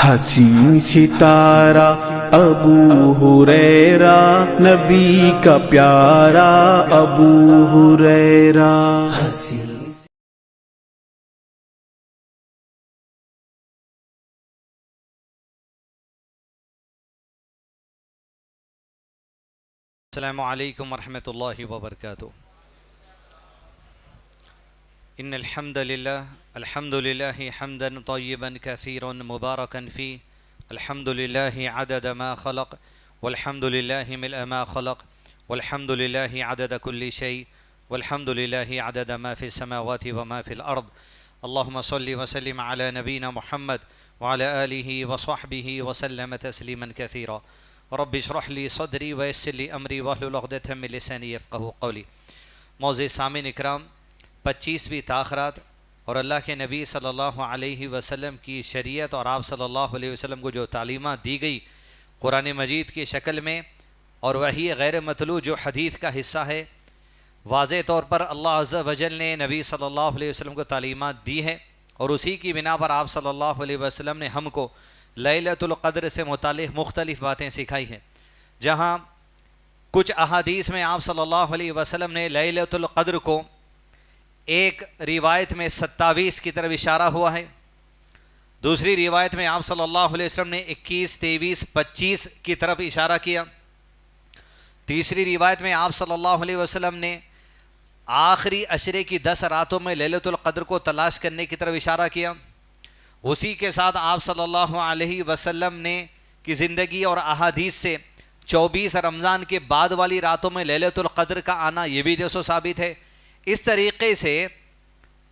حسین ستارہ ابو ہریرہ نبی کا پیارا ابو ہریرہ. السلام علیکم ورحمۃ اللہ وبرکاتہ. ان الحمد للہ حمدا طیبا کثیرا مبارکا فیہ. الحمد للہ عدد ما خلق والحمد للہ ملء ما خلق والحمد للہ عدد کل شیء والحمد للہ عدد ما فی السماوات وما فی الارض. اللہم صل وسلم علی نبینا محمد وعلی آلہ وصحبہ وسلم تسلیما کثیرا. رب اشرح لی صدری ویسر لی امری واحلل عقدۃ من لسانی یفقہوا قولی. معزز سامعین اکرام، 25ویں تاخرات اور اللہ کے نبی صلی اللہ علیہ وسلم کی شریعت اور آپ صلی اللہ علیہ وسلم کو جو تعلیمات دی گئی قرآن مجید کی شکل میں، اور وحی غیر مطلوع جو حدیث کا حصہ ہے، واضح طور پر اللہ عز و جل نے نبی صلی اللہ علیہ وسلم کو تعلیمات دی ہے، اور اسی کی بنا پر آپ صلی اللہ علیہ وسلم نے ہم کو لیلۃ القدر سے متعلق مختلف باتیں سکھائی ہیں. جہاں کچھ احادیث میں آپ صلی اللہ علیہ وسلم نے لیلۃ القدر کو ایک روایت میں 27 کی طرف اشارہ ہوا ہے، دوسری روایت میں آپ صلی اللہ علیہ وسلم نے 21، 23، 25 کی طرف اشارہ کیا، تیسری روایت میں آپ صلی اللہ علیہ وسلم نے آخری عشرے کی 10 راتوں میں لیلۃ القدر کو تلاش کرنے کی طرف اشارہ کیا. اسی کے ساتھ آپ صلی اللہ علیہ وسلم نے کی زندگی اور احادیث سے 24 رمضان کے بعد والی راتوں میں لیلۃ القدر کا آنا یہ بھی جو ثابت ہے. اس طریقے سے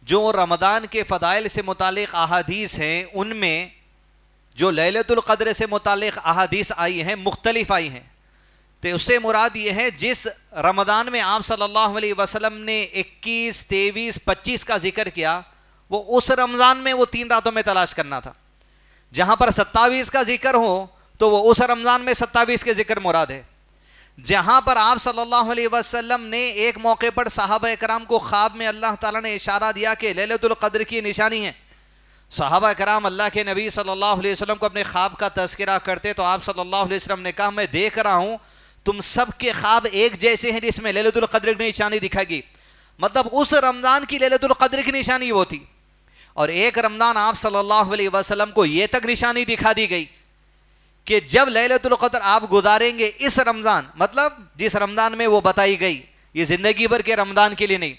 جو رمضان کے فضائل سے متعلق احادیث ہیں ان میں جو لیلۃ القدر سے متعلق احادیث آئی ہیں مختلف آئی ہیں. تو اس سے مراد یہ ہے جس رمضان میں آپ صلی اللہ علیہ وسلم نے 21، 23، 25 کا ذکر کیا، وہ اس رمضان میں وہ 3 راتوں میں تلاش کرنا تھا. جہاں پر 27 کا ذکر ہو تو وہ اس رمضان میں 27 کے ذکر مراد ہے. جہاں پر آپ صلی اللہ علیہ وسلم نے ایک موقع پر صحابہ کرام کو خواب میں اللہ تعالیٰ نے اشارہ دیا کہ لیلۃ القدر کی نشانی ہے. صحابہ کرام اللہ کے نبی صلی اللہ علیہ وسلم کو اپنے خواب کا تذکرہ کرتے تو آپ صلی اللہ علیہ وسلم نے کہا میں دیکھ رہا ہوں تم سب کے خواب ایک جیسے ہیں جس میں لیلۃ القدر کی نشانی دکھائے گی. مطلب اس رمضان کی لیلۃ القدر کی نشانی وہ تھی. اور ایک رمضان آپ صلی اللہ علیہ وسلم کو یہ تک نشانی دکھا دی گئی کہ جب لیلۃ القدر آپ گزاریں گے اس رمضان، مطلب جس رمضان میں وہ بتائی گئی، یہ زندگی بھر کے رمضان کے لیے نہیں،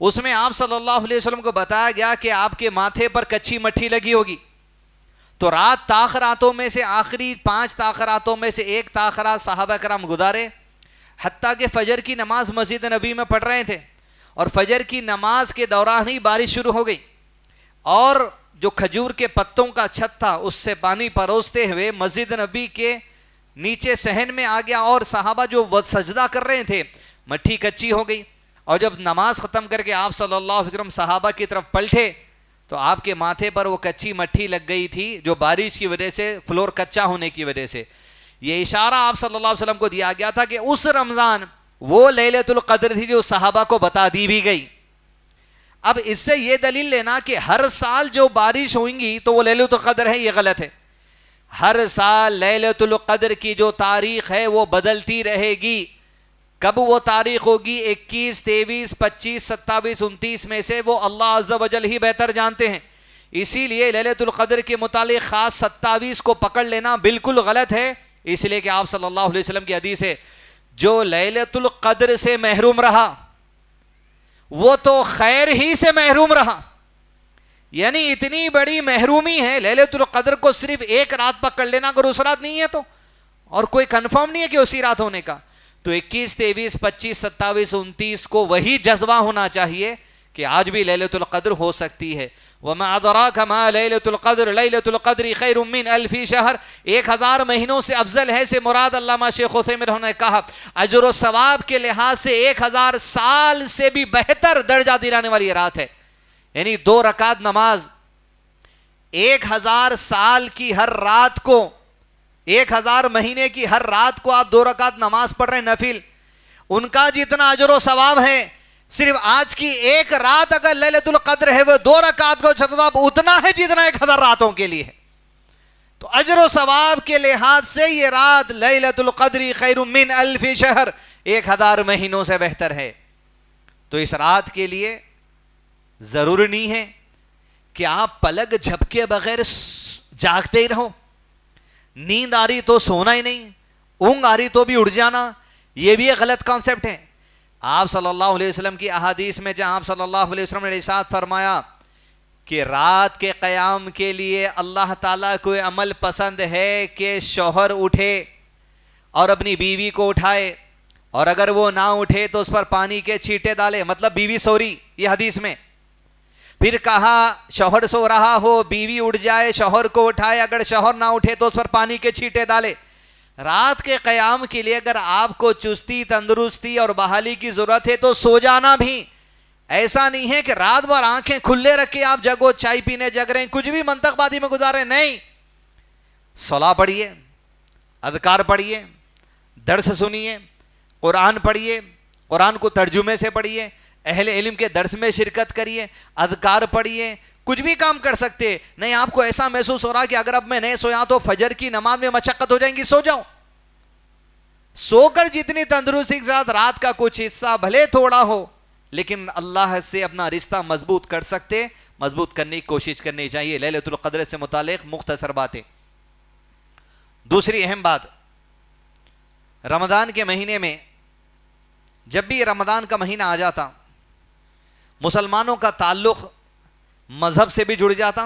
اس میں آپ صلی اللہ علیہ وسلم کو بتایا گیا کہ آپ کے ماتھے پر کچھی مٹھی لگی ہوگی. تو رات تاخراتوں میں سے آخری 5 تاخراتوں میں سے ایک تاخرات صحابہ کرام گزارے، حتیٰ کہ فجر کی نماز مسجد نبی میں پڑھ رہے تھے، اور فجر کی نماز کے دوران ہی بارش شروع ہو گئی، اور جو کھجور کے پتوں کا چھت تھا اس سے پانی پروستے ہوئے مسجد نبی کے نیچے صحن میں آ گیا، اور صحابہ جو سجدہ کر رہے تھے مٹھی کچی ہو گئی. اور جب نماز ختم کر کے آپ صلی اللہ علیہ وسلم صحابہ کی طرف پلٹے تو آپ کے ماتھے پر وہ کچی مٹھی لگ گئی تھی جو بارش کی وجہ سے، فلور کچا ہونے کی وجہ سے. یہ اشارہ آپ صلی اللہ علیہ وسلم کو دیا گیا تھا کہ اس رمضان وہ لیلۃ القدر تھی جو صحابہ کو بتا دی بھی گئی. اب اس سے یہ دلیل لینا کہ ہر سال جو بارش ہوئیں گی تو وہ لیلۃ القدر ہے، یہ غلط ہے. ہر سال لیلۃ القدر کی جو تاریخ ہے وہ بدلتی رہے گی. کب وہ تاریخ ہوگی 21، 23، 25، 27، 29 میں سے وہ اللہ عز و جل ہی بہتر جانتے ہیں. اسی لیے لیلۃ القدر کے متعلق خاص 27 کو پکڑ لینا بالکل غلط ہے، اس لیے کہ آپ صلی اللہ علیہ وسلم کی حدیث ہے جو لیلۃ القدر سے محروم رہا وہ تو خیر ہی سے محروم رہا. یعنی اتنی بڑی محرومی ہے لیلۃ القدر کو صرف ایک رات پکڑ لینا، اگر اس رات نہیں ہے تو، اور کوئی کنفرم نہیں ہے کہ اسی رات ہونے کا، تو 21، 23، 25، 27، 29 کو وہی جذبہ ہونا چاہیے کہ آج بھی لیلۃ القدر ہو سکتی ہے. وَمَا أَدْرَاكَ مَا لَيْلَةُ الْقَدْرِ لَيْلَةُ الْقَدْرِ خَيْرٌ مِّنْ أَلْفِ شَهْرٍ. 1000 مہینوں سے افضل ہے سے مراد علامہ شیخ عثیمین نے کہا اجر و ثواب کے لحاظ سے 1000 سال سے بھی بہتر درجہ دلانے والی رات ہے. یعنی 2 رکعت نماز 1000 سال کی ہر رات کو، 1000 مہینے کی ہر رات کو آپ 2 رکعت نماز پڑھ رہے ہیں نفل، ان کا جتنا اجر و ثواب ہے صرف آج کی ایک رات اگر لیلۃ القدر ہے وہ 2 رکعت کو ثواب اتنا ہے جتنا 1000 راتوں کے لیے ہے. تو اجر و ثواب کے لحاظ سے یہ رات لیلۃ القدر خیر من الف شہر 1000 مہینوں سے بہتر ہے. تو اس رات کے لیے ضروری نہیں ہے کہ آپ پلک جھپکے بغیر جاگتے ہی رہو. نیند آ رہی تو سونا ہی نہیں, اونگ آ رہی تو بھی اٹھ جانا, یہ بھی ایک غلط کانسیپٹ ہے. آپ صلی اللہ علیہ وسلم کی احادیث میں جہاں آپ صلی اللہ علیہ وسلم نے ارشاد فرمایا کہ رات کے قیام کے لیے اللہ تعالیٰ کو عمل پسند ہے کہ شوہر اٹھے اور اپنی بیوی کو اٹھائے, اور اگر وہ نہ اٹھے تو اس پر پانی کے چھینٹے ڈالے, مطلب بیوی سو رہی, یہ حدیث میں. پھر کہا شوہر سو رہا ہو, بیوی اٹھ جائے, شوہر کو اٹھائے, اگر شوہر نہ اٹھے تو اس پر پانی کے چھینٹے ڈالے. رات کے قیام کے لیے اگر آپ کو چستی, تندرستی اور بحالی کی ضرورت ہے تو سو جانا بھی. ایسا نہیں ہے کہ رات بھر آنکھیں کھلے رکھے آپ جگو, چائے پینے جگ رہے ہیں, کچھ بھی منطق بازی میں گزارے. نہیں, صلاح پڑھیے, اذکار پڑھیے, درس سنیے, قرآن پڑھیے, قرآن کو ترجمے سے پڑھیے, اہل علم کے درس میں شرکت کریے, اذکار پڑھیے, کچھ بھی کام کر سکتے. نہیں آپ کو ایسا محسوس ہو رہا کہ اگر اب میں نہیں سویا تو فجر کی نماز میں مشقت ہو جائیں گی, سو جاؤ. سو کر جتنی تندرستی کے ساتھ رات کا کچھ حصہ بھلے تھوڑا ہو لیکن اللہ سے اپنا رشتہ مضبوط کر سکتے, مضبوط کرنے کی کوشش کرنی چاہیے. لیلۃ القدر سے متعلق مختصر باتیں. دوسری اہم بات, رمضان کے مہینے میں جب بھی رمضان کا مہینہ آ جاتا مسلمانوں کا تعلق مذہب سے بھی جڑ جاتا,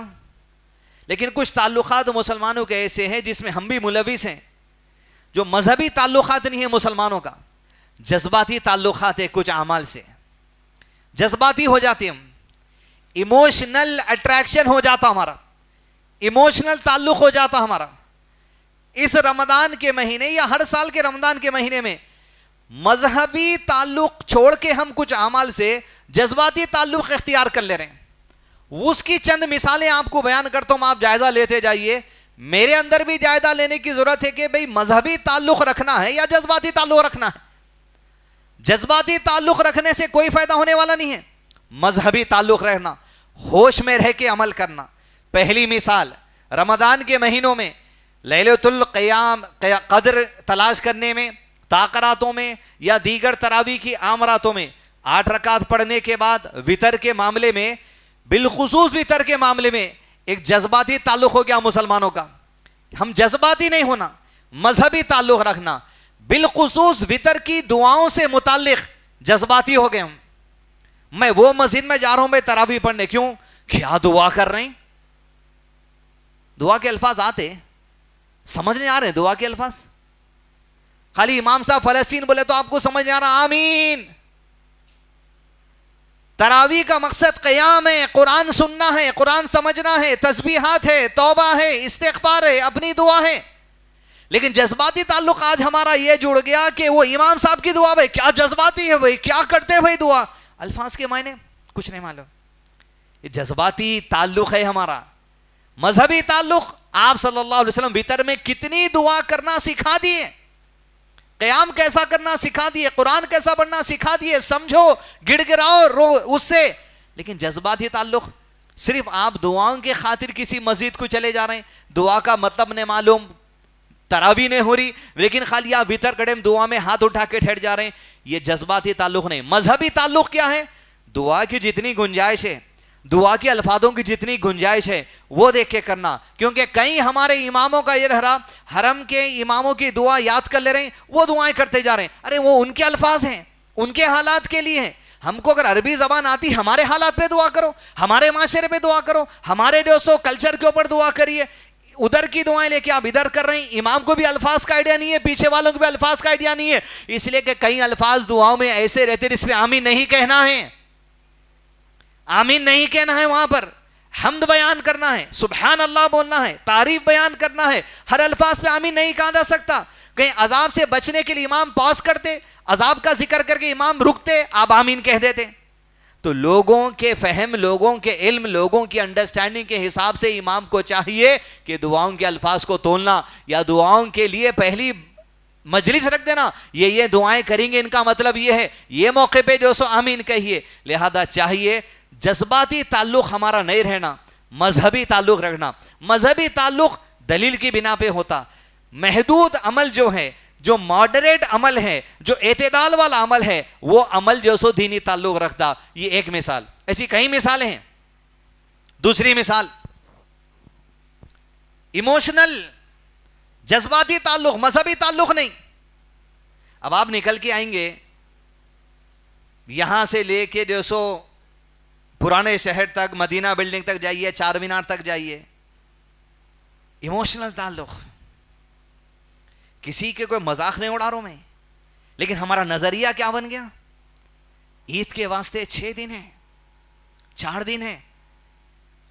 لیکن کچھ تعلقات مسلمانوں کے ایسے ہیں جس میں ہم بھی ملوث ہیں, جو مذہبی تعلقات نہیں ہیں مسلمانوں کا, جذباتی تعلقات ہیں. کچھ اعمال سے جذباتی ہو جاتے ہم, ایموشنل اٹریکشن ہو جاتا ہمارا, ایموشنل تعلق ہو جاتا ہمارا. اس رمضان کے مہینے یا ہر سال کے رمضان کے مہینے میں مذہبی تعلق چھوڑ کے ہم کچھ اعمال سے جذباتی تعلق اختیار کر لے رہے ہیں. اس کی چند مثالیں آپ کو بیان کرتا ہوں, آپ جائزہ لیتے جائیے. میرے اندر بھی جائزہ لینے کی ضرورت ہے کہ بھئی مذہبی تعلق رکھنا ہے یا جذباتی تعلق رکھنا ہے. جذباتی تعلق رکھنے سے کوئی فائدہ ہونے والا نہیں ہے. مذہبی تعلق رہنا, ہوش میں رہ کے عمل کرنا. پہلی مثال, رمضان کے مہینوں میں لیلۃ القیام قدر تلاش کرنے میں, تاقراتوں میں یا دیگر تراویح کی عام راتوں میں 8 رکعت پڑھنے کے بعد وتر کے معاملے میں, بالخصوص وتر کے معاملے میں ایک جذباتی تعلق ہو گیا مسلمانوں کا. ہم جذباتی نہیں ہونا, مذہبی تعلق رکھنا. بالخصوص وتر کی دعاؤں سے متعلق جذباتی ہو گئے ہم. میں وہ مسجد میں جا رہا ہوں میں تراویح پڑھنے, کیوں؟ کیا دعا کر رہے ہیں؟ دعا کے الفاظ آتے سمجھ نہیں آ رہے؟ دعا کے الفاظ خالی امام صاحب فلسطین بولے تو آپ کو سمجھ نہیں آ رہا, آمین. تراویح کا مقصد قیام ہے, قرآن سننا ہے, قرآن سمجھنا ہے, تسبیحات ہے, توبہ ہے, استغفار ہے, اپنی دعا ہے. لیکن جذباتی تعلق آج ہمارا یہ جڑ گیا کہ وہ امام صاحب کی دعا, بھائی کیا جذباتی ہے, بھائی کیا کرتے بھائی دعا, الفاظ کے معنی کچھ نہیں معلوم. یہ جذباتی تعلق ہے ہمارا. مذہبی تعلق, آپ صلی اللہ علیہ وسلم وتر میں کتنی دعا کرنا سکھا دیے, قیام کیسا کرنا سکھا دیے, قرآن کیسا پڑھنا سکھا دیے. سمجھو, گڑ گڑاؤ, رو اس سے. لیکن جذباتی تعلق, صرف آپ دعاؤں کے خاطر کسی مسجد کو چلے جا رہے ہیں, دعا کا مطلب نہیں معلوم, تراویح نہیں ہو رہی, لیکن خالی آپ وتر قدم دعا میں ہاتھ اٹھا کے ٹھہر جا رہے ہیں, یہ جذباتی تعلق نہیں. مذہبی تعلق کیا ہے؟ دعا کی جتنی گنجائش ہے, دعا کے الفاظوں کی جتنی گنجائش ہے وہ دیکھ کے کرنا. کیونکہ کئی ہمارے اماموں کا یہ رہا, حرم کے اماموں کی دعا یاد کر لے رہے ہیں, وہ دعائیں کرتے جا رہے ہیں. ارے وہ ان کے الفاظ ہیں, ان کے حالات کے لیے ہیں. ہم کو اگر عربی زبان آتی, ہمارے حالات پہ دعا کرو, ہمارے معاشرے پہ دعا کرو, ہمارے جو سو کلچر کے اوپر دعا کریے. ادھر کی دعائیں لے کے آپ ادھر کر رہے ہیں, امام کو بھی الفاظ کا آئیڈیا نہیں ہے, پیچھے والوں کو بھی الفاظ کا آئیڈیا نہیں ہے, اس لیے کہ کئی الفاظ دعاؤں میں ایسے رہتے ہیں جس میں آمین نہیں کہنا ہے, آمین نہیں کہنا ہے, وہاں پر حمد بیان کرنا ہے, سبحان اللہ بولنا ہے, تعریف بیان کرنا ہے. ہر الفاظ پہ آمین نہیں کہا جا سکتا. کہیں عذاب سے بچنے کے لیے امام پاس کرتے, عذاب کا ذکر کر کے امام رکتے, آپ آمین کہہ دیتے. تو لوگوں کے فہم, لوگوں کے علم, لوگوں کی انڈرسٹینڈنگ کے حساب سے امام کو چاہیے کہ دعاؤں کے الفاظ کو تولنا, یا دعاؤں کے لیے پہلی مجلس رکھ دینا, یہ دعائیں کریں گے, ان کا مطلب یہ ہے, یہ موقع پہ جو سو آمین کہیے. لہذا چاہیے جذباتی تعلق ہمارا نہیں رہنا, مذہبی تعلق رکھنا. مذہبی تعلق دلیل کی بنا پہ ہوتا. محدود عمل جو ہے, جو ماڈریٹ عمل ہے, جو اعتدال والا عمل ہے, وہ عمل جو سو دینی تعلق رکھتا. یہ ایک مثال. ایسی کئی مثالیں ہیں. دوسری مثال, ایموشنل, جذباتی تعلق, مذہبی تعلق نہیں. اب آپ نکل کے آئیں گے یہاں سے لے کے جو سو پرانے شہر تک, مدینہ بلڈنگ تک جائیے, چار مینار تک جائیے, ایموشنل تعلق. کسی کے کوئی مذاق نہیں اڑا رہا ہوں میں, لیکن ہمارا نظریہ کیا بن گیا؟ عید کے واسطے 6 دن ہے, 4 دن ہے,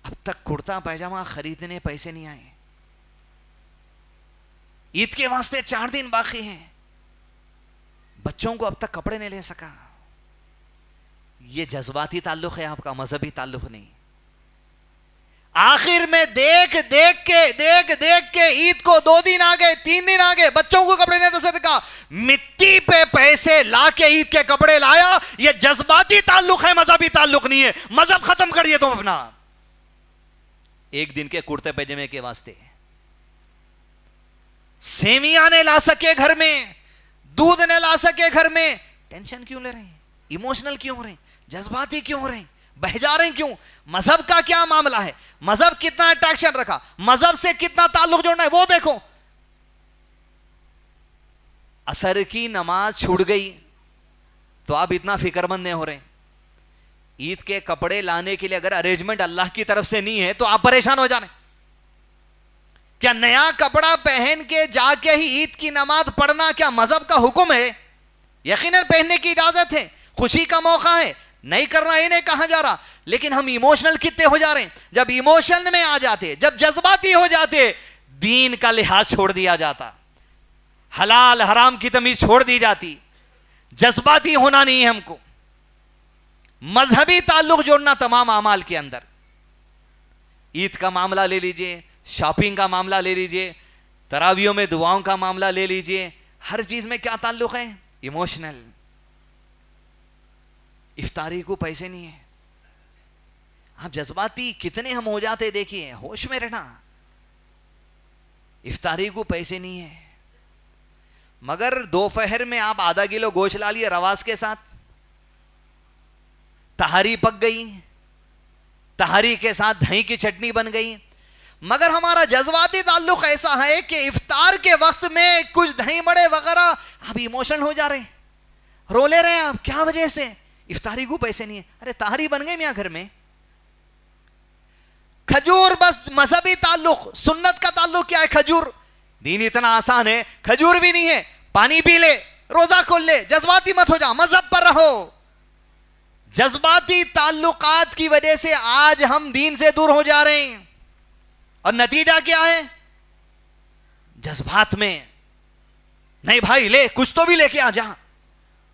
اب تک کرتا پیجامہ خریدنے پیسے نہیں آئے. عید کے واسطے 4 دن باقی ہیں, بچوں کو اب تک کپڑے نہیں لے سکا. یہ جذباتی تعلق ہے آپ کا, مذہبی تعلق نہیں. آخر میں دیکھ کے عید کو 2 دن آ گئے, 3 دن آ گئے, بچوں کو کپڑے نہیں دے سکا, مٹی پہ پیسے لا کے عید کے کپڑے لایا. یہ جذباتی تعلق ہے, مذہبی تعلق نہیں ہے. مذہب ختم کریے تم اپنا. 1 دن کے کرتے پیجامے کے واسطے سیویاں نے لا سکے گھر میں, دودھ نے لا سکے گھر میں, ٹینشن کیوں لے رہے ہیں؟ ایموشنل کیوں ہو رہے ہیں؟ جذباتی کیوں ہو رہے ہیں؟ بہ جا رہے ہیں کیوں؟ مذہب کا کیا معاملہ ہے؟ مذہب کتنا اٹریکشن رکھا, مذہب سے کتنا تعلق جوڑنا ہے وہ دیکھو. عصر کی نماز چھوٹ گئی تو آپ اتنا فکر مند نہیں ہو رہے. عید کے کپڑے لانے کے لیے اگر ارینجمنٹ اللہ کی طرف سے نہیں ہے تو آپ پریشان ہو جانے. کیا نیا کپڑا پہن کے جا کے ہی عید کی نماز پڑھنا کیا مذہب کا حکم ہے؟ یقیناً پہننے کی اجازت ہے, خوشی کا موقع ہے, نہیں کرنا یہ نہیں کہا جا رہا. لیکن ہم ایموشنل کتنے ہو جا رہے ہیں. جب ایموشنل میں آ جاتے, جب جذباتی ہو جاتے, دین کا لحاظ چھوڑ دیا جاتا, حلال حرام کی تمیز چھوڑ دی جاتی. جذباتی ہونا نہیں ہے ہم کو, مذہبی تعلق جوڑنا تمام اعمال کے اندر. عید کا معاملہ لے لیجئے, شاپنگ کا معاملہ لے لیجئے, تراویحوں میں دعاؤں کا معاملہ لے لیجئے, ہر چیز میں کیا تعلق ہے؟ ایموشنل. افطاری کو پیسے نہیں ہے. آپ جذباتی کتنے ہم ہو جاتے دیکھیے, ہوش میں رہنا. افطاری کو پیسے نہیں ہے, مگر دوپہر میں آپ آدھا کلو گوشت لا لیے رواز کے ساتھ, تہاری پک گئی, تہاری کے ساتھ دہی کی چٹنی بن گئی. مگر ہمارا جذباتی تعلق ایسا ہے کہ افطار کے وقت میں کچھ دہی بڑے وغیرہ آپ ایموشنل ہو جا رہے ہیں, رو لے رہے ہیں آپ. کیا وجہ سے؟ افطاری کو پیسے نہیں ہے. ارے تہاری بن گئی میاں گھر میں. کھجور, بس مذہبی تعلق, سنت کا تعلق کیا ہے؟ کھجور. دین اتنا آسان ہے, کھجور بھی نہیں ہے, پانی پی لے, روزہ کھول لے, جذباتی مت ہو جا, مذہب پر رہو. جذباتی تعلقات کی وجہ سے آج ہم دین سے دور ہو جا رہے ہیں, اور نتیجہ کیا ہے؟ جذبات میں نہیں بھائی لے, کچھ تو بھی لے کے آ جا.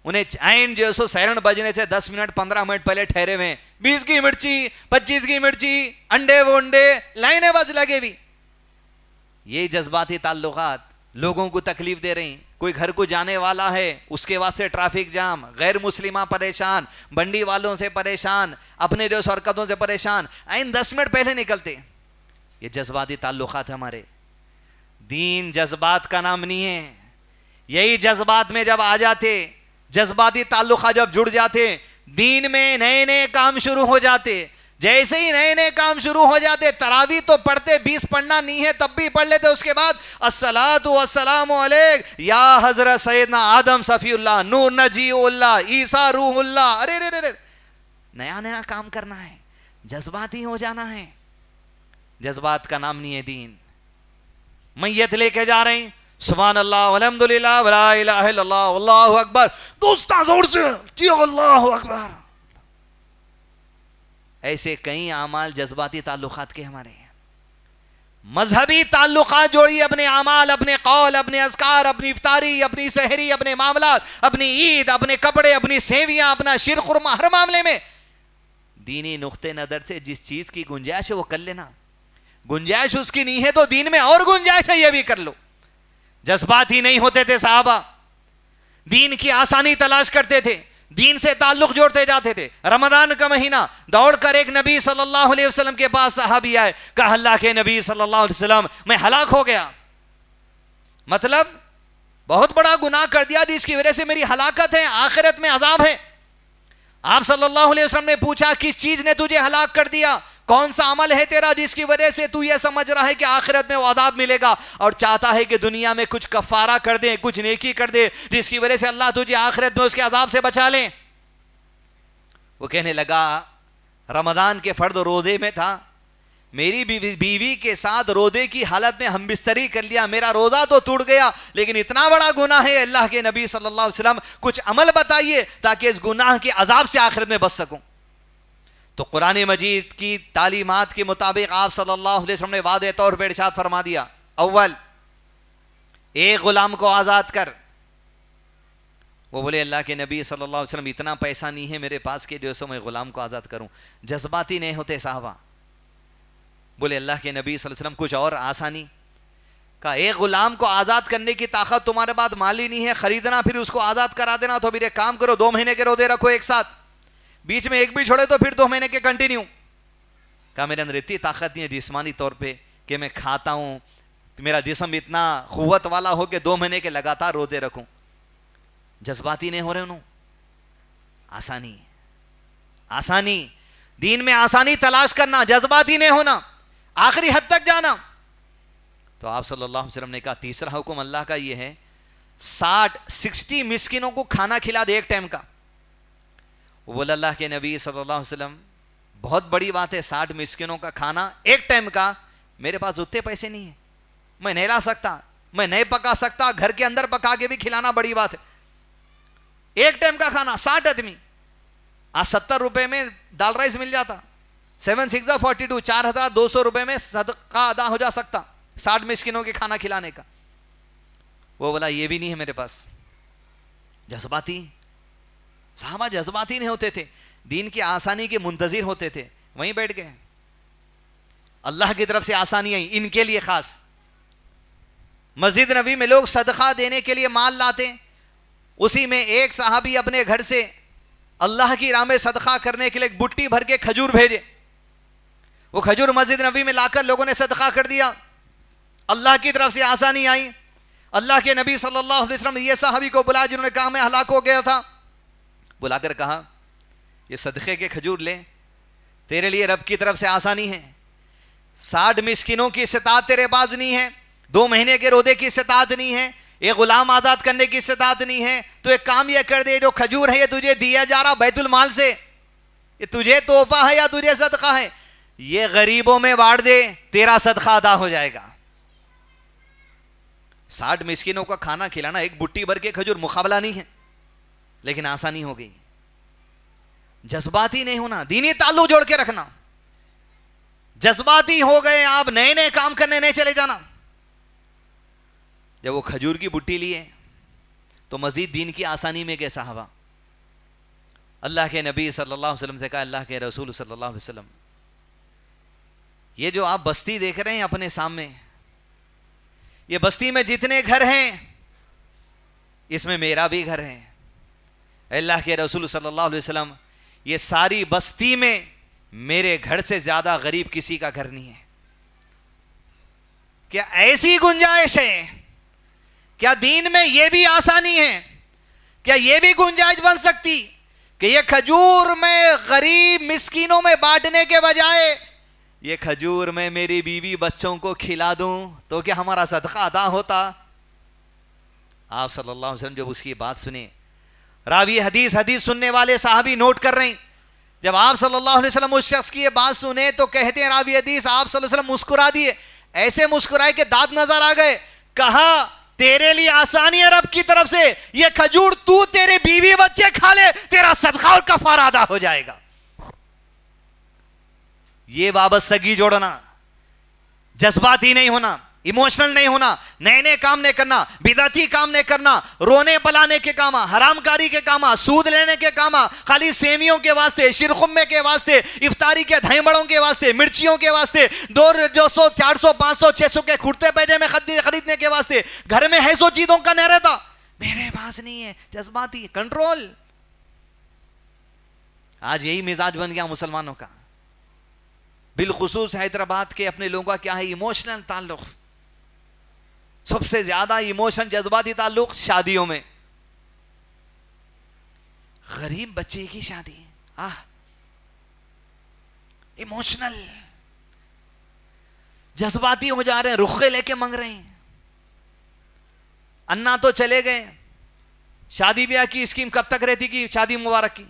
انہیں چائن جو سو سیرن بجنے سے 10 منٹ 15 منٹ پہلے ٹھہرے ہوئے, 20 کی مرچی, 25 کی مرچی, انڈے وونڈے, لائنیں بج لگے بھی. یہ جذباتی تعلقات لوگوں کو تکلیف دے رہی. کوئی گھر کو جانے والا ہے, اس کے واسطے ٹریفک جام, غیر مسلمہ پریشان, بنڈی والوں سے پریشان, اپنے جو حرکتوں سے پریشان, آئین 10 منٹ پہلے نکلتے. یہ جذباتی تعلقات ہمارے. دین جذبات کا نام نہیں ہے. یہی جذبات میں جب آ جاتے, جذباتی تعلقات جب جڑ جاتے, دین میں نئے نئے کام شروع ہو جاتے. جیسے ہی نئے نئے کام شروع ہو جاتے, تراویح تو پڑھتے, 20 پڑھنا نہیں ہے تب بھی پڑھ لیتے. اس کے بعد الصلاۃ والسلام علیک یا حضرت سیدنا آدم صفی اللہ, نور نجی اللہ, عیسیٰ روح اللہ. ارے رے رے, نیا نیا کام کرنا ہے, جذباتی ہو جانا ہے. جذبات کا نام نہیں ہے دین. میت لے کے جا رہے ہیں, سبحان اللہ والحمدللہ ولا الہ الا اللہ واللہ اکبر, دوستاں زور سے جی اللہ اکبر. ایسے کئی اعمال جذباتی تعلقات کے ہمارے ہیں. مذہبی تعلقات جوڑیے, اپنے اعمال, اپنے قول, اپنے اذکار, اپنی افطاری, اپنی سحری, اپنے معاملات, اپنی عید, اپنے کپڑے, اپنی سیویاں, اپنا شیر خرما, ہر معاملے میں دینی نقطے نظر سے جس چیز کی گنجائش ہے وہ کر لینا. گنجائش اس کی نہیں ہے تو دین میں اور گنجائش ہے, یہ بھی کر لو. جذبات ہی نہیں ہوتے تھے صحابہ, دین کی آسانی تلاش کرتے تھے, دین سے تعلق جوڑتے جاتے تھے. رمضان کا مہینہ دوڑ کر ایک نبی صلی اللہ علیہ وسلم کے پاس صحابی آئے, کہا اللہ کے نبی صلی اللہ علیہ وسلم میں ہلاک ہو گیا, مطلب بہت بڑا گناہ کر دیا جس کی وجہ سے میری ہلاکت ہے, آخرت میں عذاب ہے. آپ صلی اللہ علیہ وسلم نے پوچھا کس چیز نے تجھے ہلاک کر دیا, کون سا عمل ہے تیرا جس کی وجہ سے تو یہ سمجھ رہا ہے کہ آخرت میں وہ عذاب ملے گا اور چاہتا ہے کہ دنیا میں کچھ کفارہ کر دے, کچھ نیکی کر دے جس کی وجہ سے اللہ تجھے آخرت میں اس کے عذاب سے بچا لے. وہ کہنے لگا رمضان کے فرض روزے میں تھا, میری بیوی کے ساتھ روزے کی حالت میں ہم بستری کر لیا, میرا روزہ تو ٹوٹ گیا لیکن اتنا بڑا گناہ ہے, اللہ کے نبی صلی اللہ علیہ وسلم کچھ عمل بتائیے تاکہ اس گناہ کے عذاب سے آخرت میں بچ سکوں. تو قرآن مجید کی تعلیمات کے مطابق آپ صلی اللہ علیہ وسلم نے واضح طور پر ارشاد فرما دیا, اول ایک غلام کو آزاد کر. وہ بولے اللہ کے نبی صلی اللہ علیہ وسلم اتنا پیسہ نہیں ہے میرے پاس کہ جو سو میں غلام کو آزاد کروں. جذباتی نہیں ہوتے صحابہ. بولے اللہ کے نبی صلی اللہ علیہ وسلم کچھ اور آسانی. کہا ایک غلام کو آزاد کرنے کی طاقت تمہارے پاس مالی نہیں ہے, خریدنا پھر اس کو آزاد کرا دینا, تو پھر ایک کام کرو 2 مہینے کے روزے رکھو ایک ساتھ, بیچ میں ایک بھی چھوڑے تو پھر 2 مہینے کے کنٹینیو. کہا میرے اندر اتنی طاقت نہیں ہے جسمانی طور پہ کہ میں کھاتا ہوں, میرا جسم اتنا قوت والا ہو کہ 2 مہینے کے لگاتار روزے رکھوں. جذباتی نہیں ہو رہے انہوں. آسانی, آسانی دین میں آسانی تلاش کرنا, جذباتی نہیں ہونا, آخری حد تک جانا. تو آپ صلی اللہ علیہ وسلم نے کہا تیسرا حکم اللہ کا یہ ہے 60 مسکینوں کو کھانا کھلا دے ایک ٹائم کا. وہ بولا اللہ کے نبی صلی اللہ علیہ وسلم بہت بڑی بات ہے 60 مسکینوں کا کھانا ایک ٹائم کا, میرے پاس اتنے پیسے نہیں ہیں, میں نہیں لا سکتا, میں نہیں پکا سکتا, گھر کے اندر پکا کے بھی کھلانا بڑی بات ہے. ایک ٹائم کا کھانا 60 آدمی, آج 70 روپے میں دال رائس مل جاتا, 7 6 42 4200 روپے میں صدقہ ادا ہو جا سکتا 60 مسکینوں کے کھانا کھلانے کا. وہ بولا یہ بھی نہیں ہے میرے پاس. جذباتی صحابہ جذباتی نہیں ہوتے تھے, دین کی آسانی کے منتظر ہوتے تھے, وہیں بیٹھ گئے. اللہ کی طرف سے آسانی آئی ان کے لیے خاص. مسجد نبی میں لوگ صدقہ دینے کے لیے مال لاتے, اسی میں ایک صحابی اپنے گھر سے اللہ کی راہ میں صدقہ کرنے کے لیے ایک بٹی بھر کے کھجور بھیجے. وہ کھجور مسجد نبی میں لا کر لوگوں نے صدقہ کر دیا. اللہ کی طرف سے آسانی آئی. اللہ کے نبی صلی اللہ علیہ وسلم نے یہ صحابی کو بلایا جنہوں نے کہا میں ہلاک ہو گیا تھا, بلا کر کہا یہ صدقے کے کھجور لے, تیرے لیے رب کی طرف سے آسانی ہے. 60 مسکینوں کی استطاعت تیرے پاس نہیں ہے, 2 مہینے کے روزے کی استطاعت نہیں ہے, ایک غلام آزاد کرنے کی استطاعت نہیں ہے, تو ایک کام یہ کر دے, جو کھجور ہے یہ تجھے دیا جا رہا بیت المال سے, یہ تجھے تحفہ ہے یا تجھے صدقہ ہے, یہ غریبوں میں بانٹ دے, تیرا صدقہ ادا ہو جائے گا. 60 مسکینوں کا کھانا کھلانا ایک بٹی بھر کے کھجور مقابلہ نہیں ہے, لیکن آسانی ہو گئی. جذباتی نہیں ہونا, دینی تعلق جوڑ کے رکھنا. جذباتی ہو گئے آپ, نئے نئے کام کرنے نہیں چلے جانا. جب وہ کھجور کی بٹی لیے تو مزید دین کی آسانی میں گئے صحابہ. اللہ کے نبی صلی اللہ علیہ وسلم سے کہا اللہ کے رسول صلی اللہ علیہ وسلم یہ جو آپ بستی دیکھ رہے ہیں اپنے سامنے, یہ بستی میں جتنے گھر ہیں اس میں میرا بھی گھر ہے. اللہ کے رسول صلی اللہ علیہ وسلم یہ ساری بستی میں میرے گھر سے زیادہ غریب کسی کا گھر نہیں ہے. کیا ایسی گنجائش ہے؟ کیا دین میں یہ بھی آسانی ہے؟ کیا یہ بھی گنجائش بن سکتی کہ یہ کھجور میں غریب مسکینوں میں بانٹنے کے بجائے یہ کھجور میں میری بیوی بچوں کو کھلا دوں تو کیا ہمارا صدقہ ادا ہوتا؟ آپ صلی اللہ علیہ وسلم جب اس کی بات سنے, راوی حدیث سننے والے صحابی نوٹ کر رہے ہیں, جب آپ صلی اللہ علیہ وسلم اس شخص کی یہ بات سنے تو کہتے ہیں راوی حدیث آپ صلی اللہ علیہ وسلم مسکرا دیے, ایسے مسکرائے کہ دانت نظر آ گئے. کہا تیرے لیے آسانی ہے رب کی طرف سے, یہ کھجور تو تیرے بیوی بچے کھا لے, تیرا صدقہ اور کفارہ ادا ہو جائے گا. یہ وابستگی جوڑنا, جذباتی نہیں ہونا, ایموشنل نہیں ہونا, نئے نئے کام نہیں کرنا, بدعتی کام نہیں کرنا, رونے پلانے کے کام, حرام کاری کے کام, سود لینے کے کام, خالی سیمیوں کے واسطے, شیرخمے کے واسطے, افطاری کے دھائیں بڑوں کے واسطے, مرچیوں کے واسطے, 200 400 500 600 کے کرتے پیجے میں خریدنے کے واسطے, گھر میں ہے سو چیزوں کا نہیں رہتا, میرے پاس نہیں ہے. جذباتی, کنٹرول. آج یہی مزاج بن گیا مسلمانوں کا. بالخصوص حیدرآباد کے اپنے لوگوں کا کیا ہے؟ ایموشنل تعلق. سب سے زیادہ ایموشن جذباتی تعلق شادیوں میں. غریب بچے کی شادی ایموشنل جذباتی ہو جا رہے ہیں, رخے لے کے مانگ رہے ہیں. انا تو چلے گئے, شادی بیاہ کی اسکیم کب تک رہتی کی شادی مبارک کی؟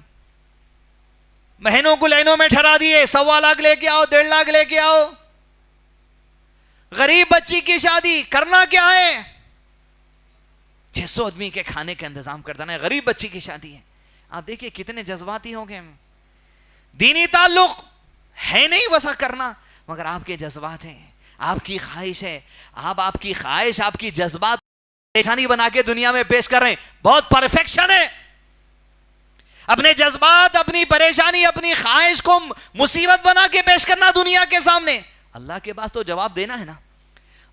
مہینوں کو لائنوں میں ٹھہرا دیے, 1.25 لاکھ لے کے آؤ, 1.5 لاکھ لے کے آؤ. غریب بچی کی شادی کرنا کیا ہے؟ 600 آدمی کے کھانے کا انتظام کرتا ہے. غریب بچی کی شادی ہے. آپ دیکھیے کتنے جذباتی ہو گئے. دینی تعلق ہے نہیں ویسا کرنا, مگر آپ کے جذبات ہیں, آپ کی خواہش ہے. آپ کی خواہش, آپ کی جذبات پریشانی بنا کے دنیا میں پیش کر رہے ہیں. بہت پرفیکشن ہے. اپنے جذبات, اپنی پریشانی, اپنی خواہش کو مصیبت بنا کے پیش کرنا دنیا کے سامنے. اللہ کے پاس تو جواب دینا ہے نا.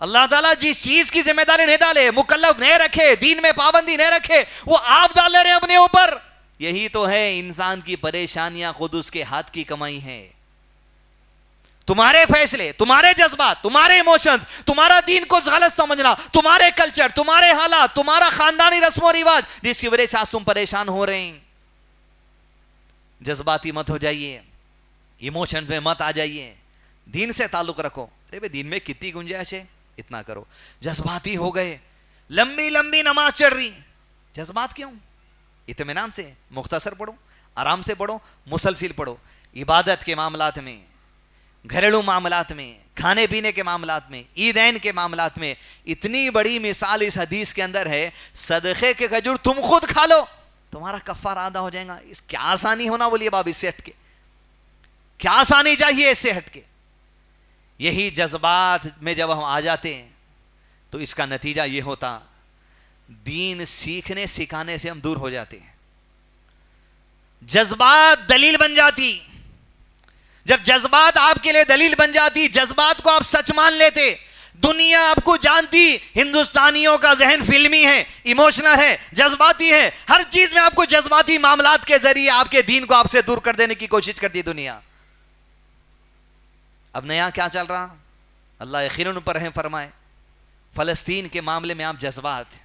اللہ تعالیٰ جس چیز کی ذمہ داری نہیں ڈالے, مکلف نہیں رکھے, دین میں پابندی نہیں رکھے, وہ آپ ڈال رہے ہیں اپنے اوپر. یہی تو ہے انسان کی پریشانیاں خود اس کے ہاتھ کی کمائی ہے. تمہارے فیصلے, تمہارے جذبات, تمہارے ایموشنز, تمہارا دین کو غلط سمجھنا, تمہارے کلچر, تمہارے حالات, تمہارا خاندانی رسم و رواج, جس کی وجہ سے آج تم پریشان ہو رہے ہیں. جذباتی مت ہو جائیے, ایموشن میں مت آ جائیے, دین سے تعلق رکھو. ارے بھائی دین میں کتنی گنجائش ہے, اتنا کرو. جذباتی ہو گئے, لمبی لمبی نماز چڑھ رہی. جذبات کیوں؟ اطمینان سے مختصر پڑھو, آرام سے پڑھو, مسلسل پڑھو. عبادت کے معاملات میں, گھریلو معاملات میں, کھانے پینے کے معاملات میں, عیدین کے معاملات میں اتنی بڑی مثال اس حدیث کے اندر ہے. صدقے کے کھجور تم خود کھا لو, تمہارا کفارہ آدھا ہو جائے گا. اس کیا آسانی ہونا بولیے باب, اس سے ہٹ کے کیا آسانی چاہیے اس سے ہٹ کے. یہی جذبات میں جب ہم آ جاتے ہیں تو اس کا نتیجہ یہ ہوتا, دین سیکھنے سکھانے سے ہم دور ہو جاتے ہیں. جذبات دلیل بن جاتی. جب جذبات آپ کے لیے دلیل بن جاتی, جذبات کو آپ سچ مان لیتے, دنیا آپ کو جانتی ہندوستانیوں کا ذہن فلمی ہے, ایموشنل ہے, جذباتی ہے. ہر چیز میں آپ کو جذباتی معاملات کے ذریعے آپ کے دین کو آپ سے دور کر دینے کی کوشش کرتی دنیا. اب نیا کیا چل رہا؟ اللہ یقیناً پر رحم فرمائے. فلسطین کے معاملے میں آپ جذبات,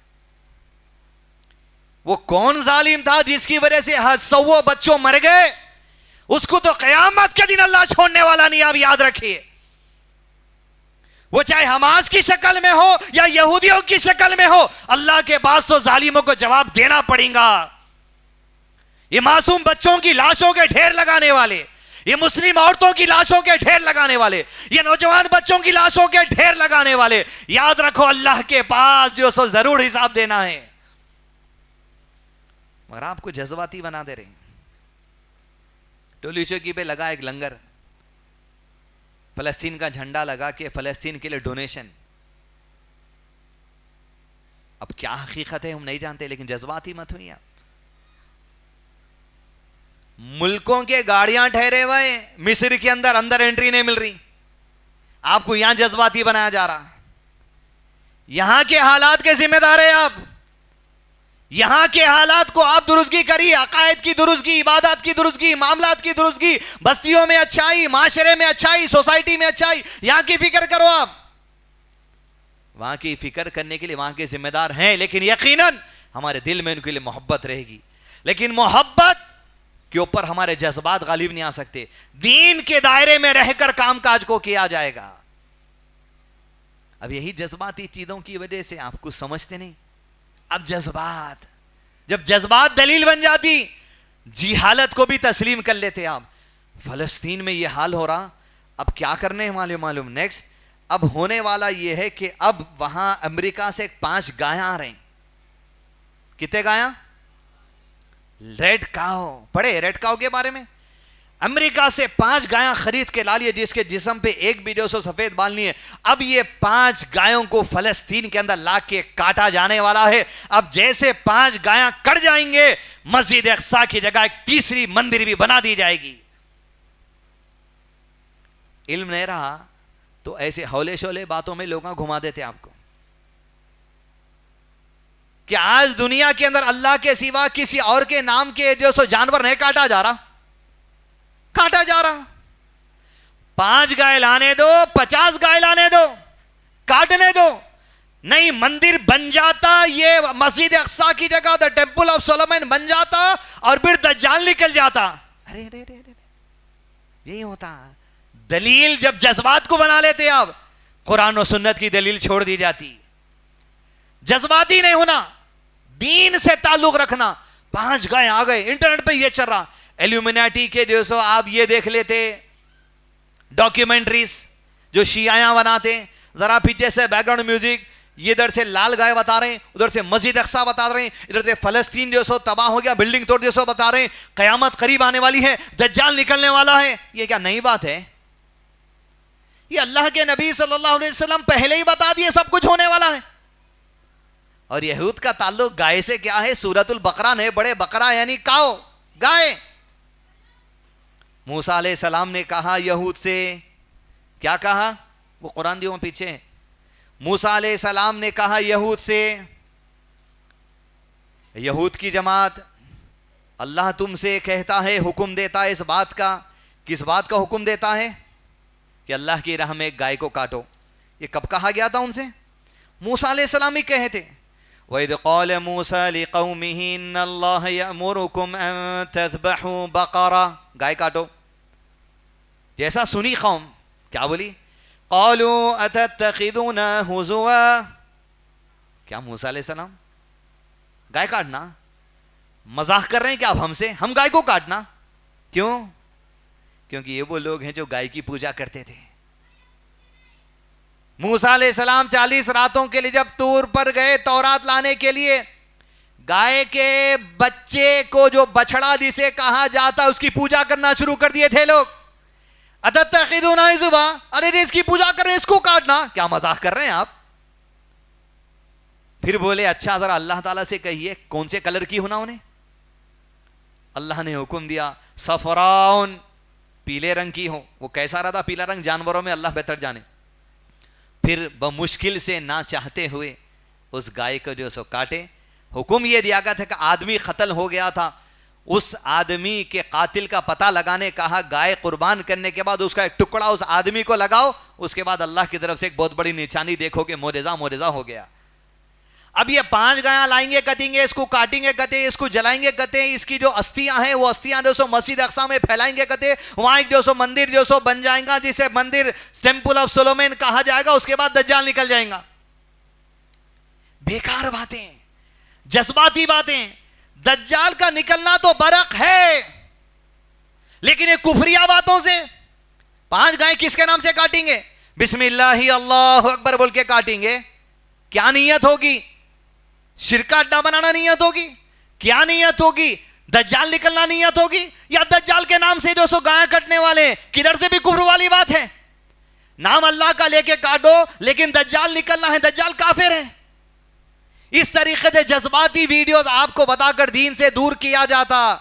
وہ کون ظالم تھا جس کی وجہ سے 100 بچوں مر گئے؟ اس کو تو قیامت کے دن اللہ چھوڑنے والا نہیں. آپ یاد رکھیے, وہ چاہے حماس کی شکل میں ہو یا یہودیوں کی شکل میں ہو, اللہ کے پاس تو ظالموں کو جواب دینا پڑے گا. یہ معصوم بچوں کی لاشوں کے ڈھیر لگانے والے, یہ مسلم عورتوں کی لاشوں کے ڈھیر لگانے والے, یہ نوجوان بچوں کی لاشوں کے ڈھیر لگانے والے, یاد رکھو اللہ کے پاس جو سو ضرور حساب دینا ہے. مگر آپ کو جذباتی بنا دے رہے ہیں. ٹولی چوکی پہ لگا ایک لنگر, فلسطین کا جھنڈا لگا کے فلسطین کے لیے ڈونیشن. اب کیا حقیقت ہے ہم نہیں جانتے, لیکن جذباتی مت ہوئی آپ. ملکوں کے گاڑیاں ٹھہرے ہوئے مصر کے اندر انٹری نہیں مل رہی, آپ کو یہاں جذباتی بنایا جا رہا. یہاں کے حالات کے ذمہ دار ہیں آپ. یہاں کے حالات کو آپ درستگی کریے, عقائد کی درستگی, عبادات کی درستگی, معاملات کی درستگی, بستیوں میں اچھائی, معاشرے میں اچھائی, سوسائٹی میں اچھائی, یہاں کی فکر کرو آپ. وہاں کی فکر کرنے کے لیے وہاں کے ذمہ دار ہیں, لیکن یقیناً ہمارے دل میں ان کے لیے محبت رہے گی. لیکن محبت کے اوپر ہمارے جذبات غالب نہیں آ سکتے. دین کے دائرے میں رہ کر کام کاج کو کیا جائے گا. اب یہی جذباتی چیزوں کی وجہ سے آپ کو سمجھتے نہیں. اب جذبات, جب جذبات دلیل بن جاتی, جہالت کو بھی تسلیم کر لیتے آپ. فلسطین میں یہ حال ہو رہا, اب کیا کرنے معلوم نیکسٹ. اب ہونے والا یہ ہے کہ اب وہاں امریکہ سے 5 گایاں آ رہے ہیں. کتنے گایاں؟ ریڈ کاؤ, پڑھے ریڈ کاؤ کے بارے میں. امریکہ سے 5 گایاں خرید کے لا لیے, جس کے جسم پہ ایک بھی جو سو سفید بال نہیں ہے. اب یہ 5 گایوں کو فلسطین کے اندر لا کے کاٹا جانے والا ہے. اب جیسے 5 گایاں کٹ جائیں گے, مسجد اقصی کی جگہ ایک تیسری مندر بھی بنا دی جائے گی. علم نہیں رہا تو ایسے ہولے شولے باتوں میں لوگ گھما دیتے آپ کو کہ آج دنیا کے اندر اللہ کے سوا کسی اور کے نام کے جو سو جانور نہیں کاٹا جا رہا. کاٹا جا رہا. 5 گائے لانے دو, 50 گائے لانے دو, کاٹنے دو. نہیں, مندر بن جاتا, یہ مسجد اقصی کی جگہ دا ٹیمپل آف سولومن بن جاتا اور پھر دجال نکل جاتا. ارے یہی ہوتا. دلیل جب جذبات کو بنا لیتے آپ, قرآن و سنت کی دلیل چھوڑ دی جاتی. جذباتی نہیں ہونا, دین سے تعلق رکھنا. 5 گائے آ گئے, انٹرنیٹ پہ یہ چل رہا. ایلومیناٹی کے جو سو آپ یہ دیکھ لیتے ڈاکیومنٹریز جو شیعیاں بناتے, ذرا پیچھے سے بیک گراؤنڈ میوزک, یہ ادھر سے لال گائے بتا رہے ہیں, ادھر سے مسجد اقصی بتا رہے ہیں, ادھر سے فلسطین جو سو تباہ ہو گیا, بلڈنگ توڑ جو سو بتا رہے ہیں, قیامت قریب آنے والی ہے, دجال نکلنے والا ہے. یہ کیا نئی بات ہے؟ یہ اللہ کے نبی صلی اللہ علیہ وسلم پہلے ہی بتا دیے سب کچھ ہونے والا ہے. اور یہود کا تعلق گائے سے کیا ہے؟ سورۃ البقرہ نے بڑے بقرہ یعنی کاؤ, گائے. موسیٰ علیہ السلام نے کہا یہود سے, کیا کہا؟ وہ قرآن دیوں پیچھے. موسیٰ علیہ السلام نے کہا یہود سے, یہود کی جماعت, اللہ تم سے کہتا ہے, حکم دیتا ہے اس بات کا. کس بات کا حکم دیتا ہے؟ کہ اللہ کی راہ میں ایک گائے کو کاٹو. یہ کب کہا گیا تھا ان سے؟ موسیٰ علیہ السلام ہی کہے تھے. وَإِذْ قَالَ مُوسَىٰ لِقَوْمِهِ إِنَّ اللَّهَ يَأْمُرُكُمْ أَن تَذْبَحُوا بَقَرَةً, گائے کاٹو. جیسا سنی قوم کیا بولی؟ قَالُوا أَتَتَّخِذُونَا هُزُوًا. کیا موسیٰ علیہ السلام گائے کاٹنا مذاق کر رہے ہیں کیا آپ ہم سے؟ ہم گائے کو کاٹنا کیوں؟ کیونکہ یہ وہ لوگ ہیں جو گائے کی پوجا کرتے تھے. موسیٰ علیہ السلام 40 راتوں کے لیے جب طور پر گئے تورات لانے کے لیے, گائے کے بچے کو, جو بچڑا جسے کہا جاتا, اس کی پوجا کرنا شروع کر دیے تھے لوگ. اتتخذون عزوا, ارے اس کی پوجا کر رہے ہیں, اس کو کاٹنا, کیا مذاق کر رہے ہیں آپ؟ پھر بولے اچھا ذرا اللہ تعالیٰ سے کہیے کون سے کلر کی ہونا انہیں. اللہ نے حکم دیا صفراؤن, پیلے رنگ کی ہو. وہ کیسا رہا تھا پیلا رنگ جانوروں میں, اللہ بہتر جانے. پھر بمشکل سے نہ چاہتے ہوئے اس گائے کو جو سو کاٹے. حکم یہ دیا گیا تھا کہ آدمی قتل ہو گیا تھا, اس آدمی کے قاتل کا پتہ لگانے کہا, گائے قربان کرنے کے بعد اس کا ایک ٹکڑا اس آدمی کو لگاؤ, اس کے بعد اللہ کی طرف سے ایک بہت بڑی نشانی دیکھو کہ معجزہ ہو گیا. اب یہ 5 گایاں لائیں گے, کٹیں گے, اس کو کاٹیں گے, کتے اس کو جلائیں گے, کتے اس کی جو استیاں ہیں وہ استیاں جو سو مسجد اقصی میں پھیلائیں گے, کتے وہاں ایک جو سو مندر جو سو بن جائیں گا جسے مندر ٹیمپل آف سولومن کہا جائے گا. اس کے بعد دجال نکل جائیں گا. بیکار باتیں, جذباتی باتیں. دجال کا نکلنا تو برق ہے, لیکن یہ کفریہ باتوں سے. 5 گائیں کس کے نام سے کاٹیں گے؟ بسم اللہ اللہ اکبر بول کے کاٹیں گے. کیا نیت ہوگی؟ شرک کا اڈا بنانا نیت ہوگی؟ کیا نیت ہوگی؟ دجال نکلنا نیت ہوگی؟ یا دجال کے نام سے جو سو گائیں کٹنے والے, کدھر سے بھی کفر والی بات ہے. نام اللہ کا لے کے کاٹو, لیکن دجال نکلنا ہے, دجال کافر ہے. اس طریقے سے جذباتی ویڈیوز آپ کو بتا کر دین سے دور کیا جاتا.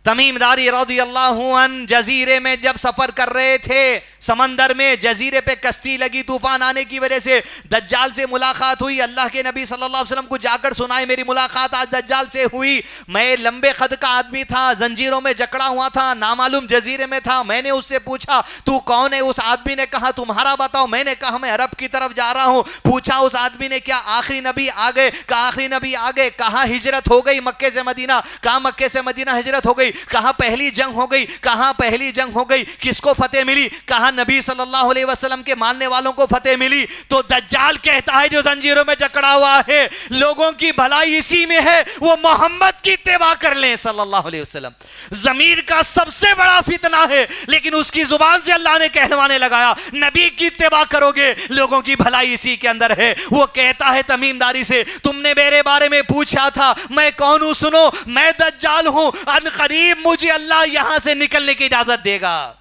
تمیم داری رضی اللہ عنہ جزیرے میں جب سفر کر رہے تھے, سمندر میں جزیرے پہ کشتی لگی, طوفان آنے کی وجہ سے دجال سے ملاقات ہوئی. اللہ کے نبی صلی اللہ علیہ وسلم کو جا کر سنائے میری ملاقات آج دجال سے ہوئی, میں لمبے قد کا آدمی تھا, زنجیروں میں جکڑا ہوا تھا, نامعلوم جزیرے میں تھا. میں نے اس سے پوچھا تو کون ہے؟ اس آدمی نے کہا تمہارا بتاؤ. میں نے کہا میں عرب کی طرف جا رہا ہوں. پوچھا اس آدمی نے کیا آخری نبی آ گئے؟ کہا آخری نبی آ گئے. کہاں ہجرت ہو گئی؟ مکے سے مدینہ. کہاں مکے سے مدینہ ہجرت ہو گئی. کہاں پہلی جنگ ہو گئی؟ کہاں پہلی جنگ ہو گئی. کس کو فتح ملی؟ کہاں نبی صلی اللہ علیہ وسلم کے ماننے والوں کو فتح ملی. تو دجال کہتا ہے جو زنجیروں میں جکڑا ہوا ہے, لوگوں کی بھلائی اسی میں ہے, وہ محمد کی اتباع کر لیں صلی اللہ علیہ وسلم. ضمیر کا سب سے بڑا فتنہ ہے, لیکن اس کی زبان سے اللہ نے کہلوانے لگایا نبی کی اتباع کرو گے, لوگوں کی بھلائی اسی کے اندر ہے. وہ کہتا ہے تمیم داری سے تم نے میرے بارے میں پوچھا تھا, میں کون ہوں؟ سنو, میں دجال ہوں. ان قریب مجھے اللہ یہاں سے نکلنے کی اجازت دے گا.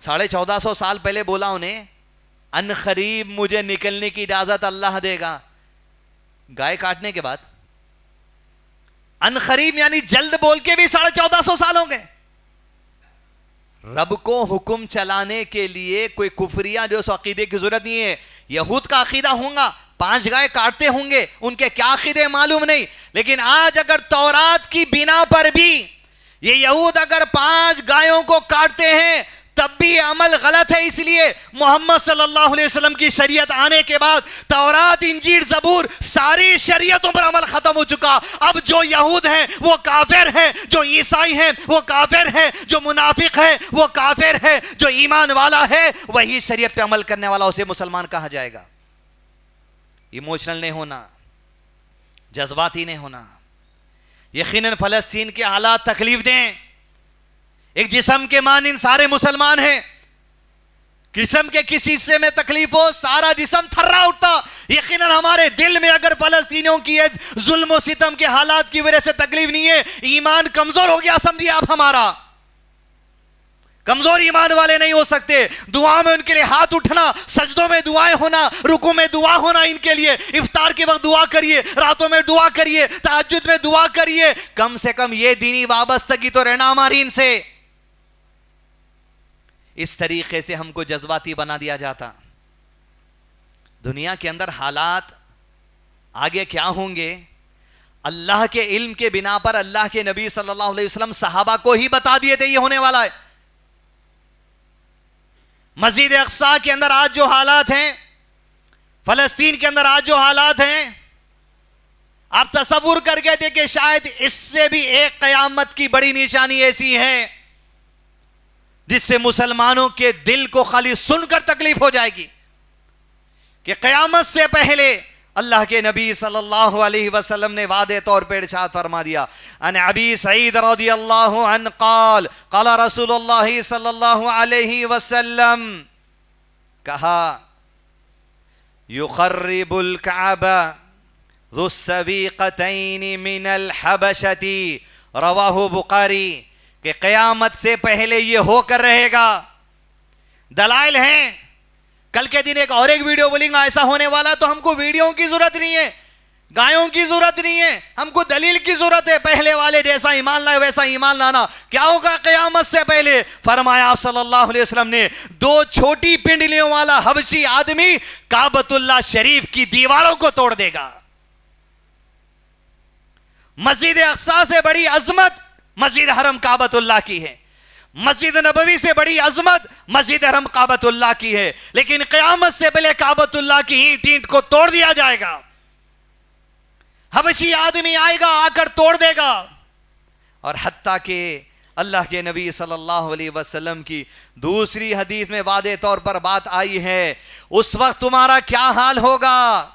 1450 سال پہلے بولا انہیں, ان قریب مجھے نکلنے کی اجازت اللہ دے گا. گائے کاٹنے کے بعد ان قریب یعنی جلد بول کے بھی 1450 سال ہو گئے. رب کو حکم چلانے کے لیے کوئی کفریہ جو سو عقیدے کی ضرورت نہیں ہے. یہود کا عقیدہ ہوگا, 5 گائے کاٹتے ہوں گے, ان کے کیا عقیدے معلوم نہیں, لیکن آج اگر تورات کی بنا پر بھی یہ یہود اگر 5 گایوں کو کاٹتے ہیں تب بھی یہ عمل غلط ہے. اس لیے محمد صلی اللہ علیہ وسلم کی شریعت آنے کے بعد تورات، انجیل، زبور ساری شریعتوں پر عمل ختم ہو چکا. اب جو یہود ہیں وہ کافر ہیں، جو عیسائی ہیں وہ کافر ہیں، جو منافق ہے وہ کافر ہے، جو ایمان والا ہے وہی شریعت پہ عمل کرنے والا اسے مسلمان کہا جائے گا. ایموشنل نہیں ہونا، جذباتی نہیں ہونا. یقیناً فلسطین کے حالات تکلیف دیں. ایک جسم کے مانند سارے مسلمان ہیں، جسم کے کسی حصے میں تکلیف ہو سارا جسم تھرا اٹھتا. یقیناً ہمارے دل میں اگر فلسطینیوں کی ظلم و ستم کے حالات کی وجہ سے تکلیف نہیں ہے، ایمان کمزور ہو گیا سمجھیے آپ. ہمارا کمزور ایمان والے نہیں ہو سکتے. دعا میں ان کے لیے ہاتھ اٹھنا، سجدوں میں دعائیں ہونا، رکوع میں دعا ہونا ان کے لیے. افطار کے وقت دعا کریے، راتوں میں دعا کریے، تہجد میں دعا کریے. کم سے کم یہ دینی وابستگی تو رہنا ہماری ان سے. اس طریقے سے ہم کو جذباتی بنا دیا جاتا. دنیا کے اندر حالات آگے کیا ہوں گے اللہ کے علم کے بنا پر اللہ کے نبی صلی اللہ علیہ وسلم صحابہ کو ہی بتا دیے تھے یہ ہونے والا ہے. مسجد اقصی کے اندر آج جو حالات ہیں، فلسطین کے اندر آج جو حالات ہیں، آپ تصور کر گئے تھے کہ شاید اس سے بھی ایک قیامت کی بڑی نشانی ایسی ہے جس سے مسلمانوں کے دل کو خالی سن کر تکلیف ہو جائے گی کہ قیامت سے پہلے اللہ کے نبی صلی اللہ علیہ وسلم نے واضح طور پر ارشاد فرما دیا. ان ابی سعید رضی اللہ عنہ قال قال رسول اللہ صلی اللہ علیہ وسلم، کہا یخرب الکعبہ ذو السویقتین من الحبشتی، رواہ بخاری، کہ قیامت سے پہلے یہ ہو کر رہے گا. دلائل ہیں. کل کے دن ایک اور ایک ویڈیو بولیں گا ایسا ہونے والا، تو ہم کو ویڈیو کی ضرورت نہیں ہے، گایوں کی ضرورت نہیں ہے، ہم کو دلیل کی ضرورت ہے. پہلے والے جیسا ایمان لائے ویسا ایمان لانا. کیا ہوگا قیامت سے پہلے؟ فرمایا آپ صلی اللہ علیہ وسلم نے 2 چھوٹی پنڈلیوں والا حبشی آدمی کعبۃ اللہ شریف کی دیواروں کو توڑ دے گا. مسجد اقصی سے بڑی عظمت مسجد حرم کعبۃ اللہ کی ہے، مسجد نبوی سے بڑی عظمت مسجد حرم کعبۃ اللہ کی ہے، لیکن قیامت سے پہلے کعبۃ اللہ کی اینٹ اینٹ کو توڑ دیا جائے گا. حبشی آدمی آئے گا، آ کر توڑ دے گا. اور حتیٰ کہ اللہ کے نبی صلی اللہ علیہ وسلم کی دوسری حدیث میں واضح طور پر بات آئی ہے، اس وقت تمہارا کیا حال ہوگا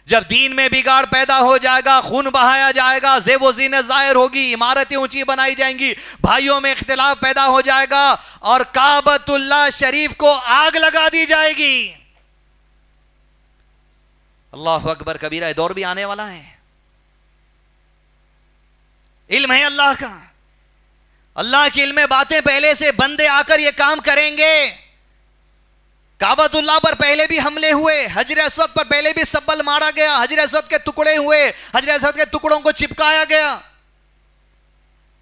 جب دین میں بگاڑ پیدا ہو جائے گا، خون بہایا جائے گا، زیب و زینت ظاہر ہوگی، عمارتیں اونچی بنائی جائیں گی، بھائیوں میں اختلاف پیدا ہو جائے گا، اور کعبۃ اللہ شریف کو آگ لگا دی جائے گی. اللہ اکبر کبیرہ. یہ دور بھی آنے والا ہے. علم ہے اللہ کا، اللہ کے علم میں باتیں پہلے سے بندے آ کر یہ کام کریں گے. کعبۃ اللہ پر پہلے بھی حملے ہوئے، حجر اسود پر پہلے بھی سبل مارا گیا، حجر اسود کے ٹکڑے ہوئے، حجر اسود کے ٹکڑوں کو چپکایا گیا.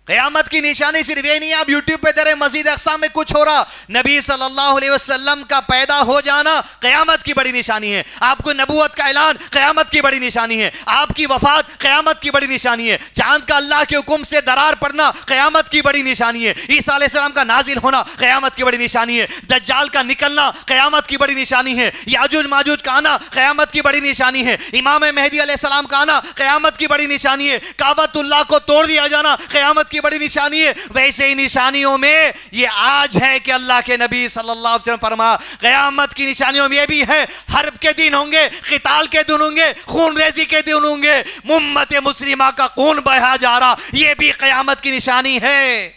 قیامت کی نشانی صرف یہ نہیں ہے آپ یوٹیوب پہ درے مسجد اقصی میں کچھ ہو رہا. نبی صلی اللہ علیہ وسلم کا پیدا ہو جانا قیامت کی بڑی نشانی ہے. آپ کو نبوت کا اعلان قیامت کی بڑی نشانی ہے. آپ کی وفات قیامت کی بڑی نشانی ہے. چاند کا اللہ کے حکم سے درار پڑنا قیامت کی بڑی نشانی ہے. عیسیٰ علیہ السلام کا نازل ہونا قیامت کی بڑی نشانی ہے. دجال کا نکلنا قیامت کی بڑی نشانی ہے. یاجوج ماجوج کا آنا قیامت کی بڑی نشانی ہے. امام مہدی علیہ السلام کا آنا قیامت کی بڑی نشانی ہے. کعبۃ اللہ کو توڑ دیا جانا قیامت کی بڑی نشانی ہے. ویسے ہی نشانیوں میں یہ آج ہے کہ اللہ کے نبی صلی اللہ علیہ وسلم فرما قیامت کی نشانیوں میں یہ بھی ہے، حرب کے دن ہوں گے، قتال کے دن ہوں گے، خون ریزی کے دن ہوں گے، امت مسلمہ کا خون بہا جا رہا، یہ بھی قیامت کی نشانی ہے.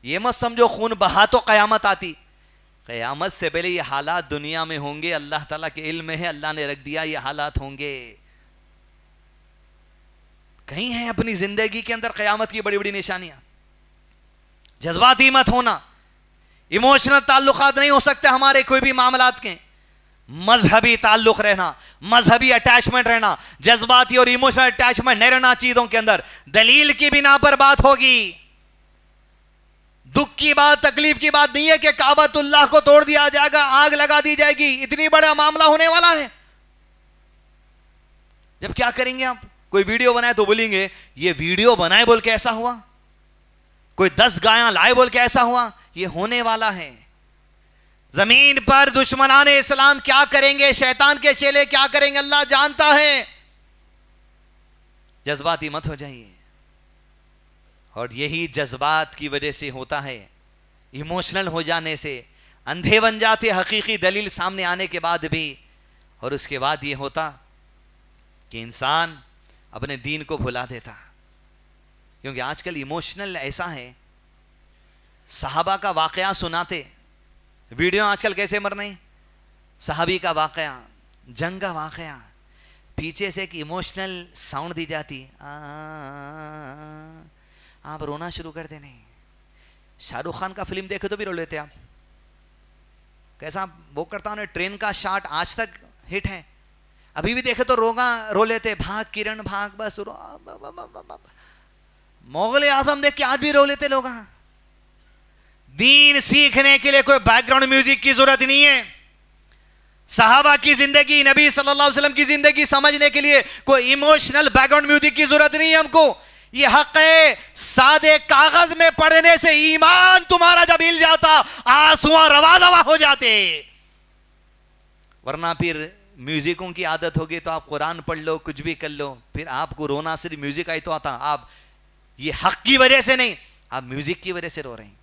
یہ مت سمجھو خون بہا تو قیامت آتی. قیامت سے پہلے یہ حالات دنیا میں ہوں گے. اللہ تعالیٰ کے علم میں ہے، اللہ نے رکھ دیا یہ حالات ہوں گے. کہیں ہیں اپنی زندگی کے اندر قیامت کی بڑی بڑی نشانیاں. جذباتی مت ہونا، ایموشنل تعلقات نہیں ہو سکتے ہمارے کوئی بھی معاملات کے. مذہبی تعلق رہنا، مذہبی اٹیچمنٹ رہنا، جذباتی اور ایموشنل اٹیچمنٹ نہیں رہنا چیزوں کے اندر. دلیل کی بنا پر بات ہوگی. دکھ کی بات، تکلیف کی بات نہیں ہے کہ کعبۃ اللہ کو توڑ دیا جائے گا، آگ لگا دی جائے گی. اتنی بڑا معاملہ ہونے والا ہے. جب کیا کریں گے آپ؟ کوئی ویڈیو بنائے تو بولیں گے یہ ویڈیو بنائے بول کے ایسا ہوا. کوئی 10 گایاں لائے بول کے ایسا ہوا، یہ ہونے والا ہے. زمین پر دشمنان اسلام کیا کریں گے، شیطان کے چیلے کیا کریں گے، اللہ جانتا ہے. جذباتی مت ہو جائیے. اور یہی جذبات کی وجہ سے ہوتا ہے، ایموشنل ہو جانے سے اندھے بن جاتے حقیقی دلیل سامنے آنے کے بعد بھی. اور اس کے بعد یہ ہوتا کہ انسان اپنے دین کو بھلا دیتا. کیونکہ آج کل ایموشنل ایسا ہے، صحابہ کا واقعہ سناتے، ویڈیو آج کل کیسے مر رہے ہیں، صحابی کا واقعہ، جنگ کا واقعہ، پیچھے سے ایک ایموشنل ساؤنڈ دی جاتی، آپ رونا شروع کر دینے. شاہ رخ خان کا فلم دیکھے تو بھی رو لیتے آپ. کیسا وہ کرتا ہوں، ٹرین کا شاٹ آج تک ہٹ ہے، ابھی بھی دیکھے تو رو لیتے، بھاگ کرن بھاگ، بس مغل اعظم دیکھ کے آج بھی رو لیتے لوگ. دین سیکھنے کے لیے کوئی بیک گراؤنڈ میوزک کی ضرورت نہیں ہے. صحابہ کی زندگی، نبی صلی اللہ علیہ وسلم کی زندگی سمجھنے کے لیے کوئی ایموشنل بیک گراؤنڈ میوزک کی ضرورت نہیں ہے ہم کو. یہ حق ہے، سادے کاغذ میں پڑھنے سے ایمان تمہارا جب ہل جاتا، آنسواں روا روا ہو جاتے. ورنہ پھر میوزکوں کی عادت ہوگی تو آپ قرآن پڑھ لو، کچھ بھی کر لو، پھر آپ کو رونا صرف میوزک آئی تو آتا. آپ یہ حق کی وجہ سے نہیں، آپ میوزک کی وجہ سے رو رہے ہیں.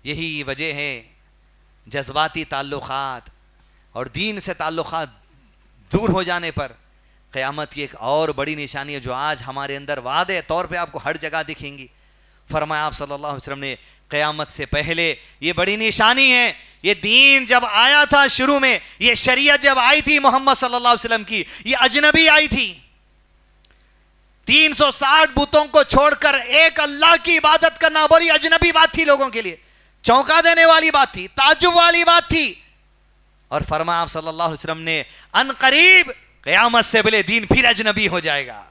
یہی وجہ ہے جذباتی تعلقات اور دین سے تعلقات دور ہو جانے پر قیامت کی ایک اور بڑی نشانی ہے جو آج ہمارے اندر واضح طور پہ آپ کو ہر جگہ دکھیں گی. فرمایا آپ صلی اللہ علیہ وسلم نے قیامت سے پہلے یہ بڑی نشانی ہے. یہ دین جب آیا تھا شروع میں، یہ شریعت جب آئی تھی محمد صلی اللہ علیہ وسلم کی، یہ اجنبی آئی تھی. 360 بتوں کو چھوڑ کر ایک اللہ کی عبادت کرنا بڑی اجنبی بات تھی لوگوں کے لیے، چونکا دینے والی بات تھی، تعجب والی بات تھی. اور فرمایا آپ صلی اللہ علیہ وسلم نے ان قریب قیامت سے پہلے دین پھر اجنبی ہو جائے گا.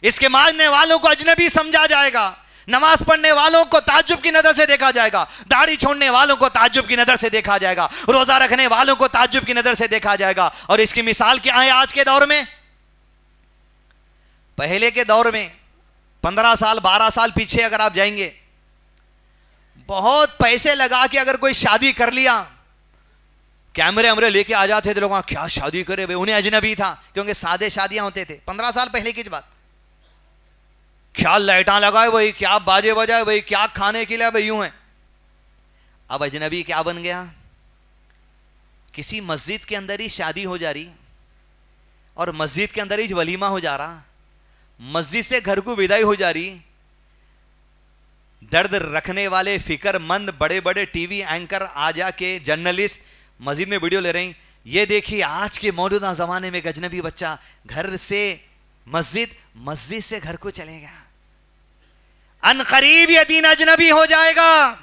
اس کے ماننے والوں کو اجنبی سمجھا جائے گا، نماز پڑھنے والوں کو تعجب کی نظر سے دیکھا جائے گا، داڑھی چھوڑنے والوں کو تعجب کی نظر سے دیکھا جائے گا، روزہ رکھنے والوں کو تعجب کی نظر سے دیکھا جائے گا. اور اس کی مثال کیا ہے آج کے دور میں؟ پہلے کے دور میں 15 سال 12 سال پیچھے اگر آپ جائیں گے، بہت پیسے لگا کے اگر کوئی شادی کر لیا، کیمرے امرے لے کے آ جاتے تھے لوگ، کیا شادی کرے بھائی، انہیں اجنبی تھا کیونکہ سادے شادیاں ہوتے تھے. 15 سال پہلے کی بات. کیا لائٹاں لگائے بھائی، کیا باجے بجائے بھائی، کیا کھانے کے لیے بھائی، یوں ہے. اب اجنبی کیا بن گیا؟ کسی مسجد کے اندر ہی شادی ہو جا رہی اور مسجد کے اندر ہی ولیمہ ہو جا رہا، مسجد سے گھر کو ودائی ہو جا رہی. درد رکھنے والے فکر مند بڑے بڑے ٹی وی اینکر آ جا کے جرنلسٹ مسجد میں ویڈیو لے رہے ہیں. یہ دیکھیے آج کے موجودہ زمانے میں ایک اجنبی بچہ گھر سے مسجد، مسجد سے گھر کو چلے گا. ان قریب یہ دین اجنبی ہو جائے گا.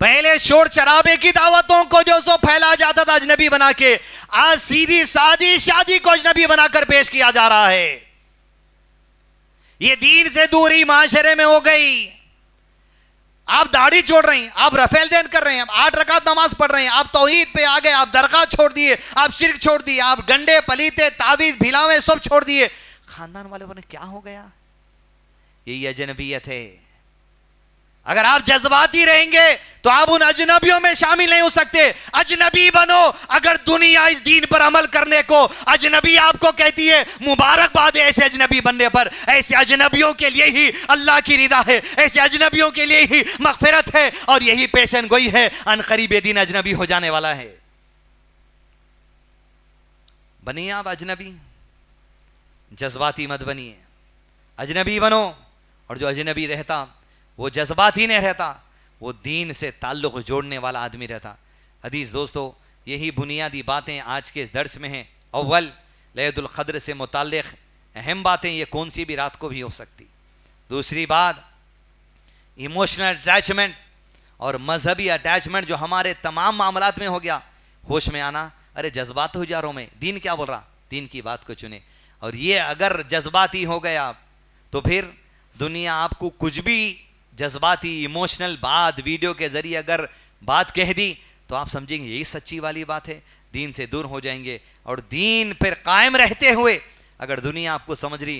پہلے شور شرابے کی دعوتوں کو جو سو پھیلا جاتا تھا اجنبی بنا کے، آج سیدھی سادی شادی کو اجنبی بنا کر پیش کیا جا رہا ہے. یہ دین سے دوری معاشرے میں ہو گئی. آپ داڑھی چھوڑ رہے ہیں، آپ رفیل دین کر رہے ہیں، آپ 8 رکعت نماز پڑھ رہے ہیں، آپ توحید پہ آ گئے، آپ درگاہ چھوڑ دیے، آپ شرک چھوڑ دیے، آپ گنڈے پلیتے تعویذ بھیلاویں سب چھوڑ دیے. خاندان والے بولے کیا ہو گیا؟ یہی اجنبیت ہے. اگر آپ جذباتی رہیں گے تو آپ ان اجنبیوں میں شامل نہیں ہو سکتے. اجنبی بنو. اگر دنیا اس دین پر عمل کرنے کو اجنبی آپ کو کہتی ہے، مبارکباد ہے ایسے اجنبی بننے پر. ایسے اجنبیوں کے لیے ہی اللہ کی رضا ہے، ایسے اجنبیوں کے لیے ہی مغفرت ہے، اور یہی پیشن گوئی ہے. ان قریب یہ دین اجنبی ہو جانے والا ہے. بنیے آپ اجنبی، جذباتی مت بنیے. اجنبی بنو. اور جو اجنبی رہتا وہ جذبات ہی نہیں رہتا، وہ دین سے تعلق جوڑنے والا آدمی رہتا. حدیث دوستو، یہی بنیادی باتیں آج کے اس درس میں ہیں. اول، لیلۃ القدر سے متعلق اہم باتیں، یہ کون سی بھی رات کو بھی ہو سکتی. دوسری بات، ایموشنل اٹیچمنٹ اور مذہبی اٹیچمنٹ جو ہمارے تمام معاملات میں ہو گیا. ہوش میں آنا، ارے جذبات ہو جا رہا ہوں میں، دین کیا بول رہا، دین کی بات کو چنے. اور یہ اگر جذباتی ہو گیا تو پھر دنیا آپ کو کچھ بھی جذباتی ایموشنل بات ویڈیو کے ذریعے اگر بات کہہ دی تو آپ سمجھیں گے یہی سچی والی بات ہے، دین سے دور ہو جائیں گے. اور دین پھر قائم رہتے ہوئے اگر دنیا آپ کو سمجھ رہی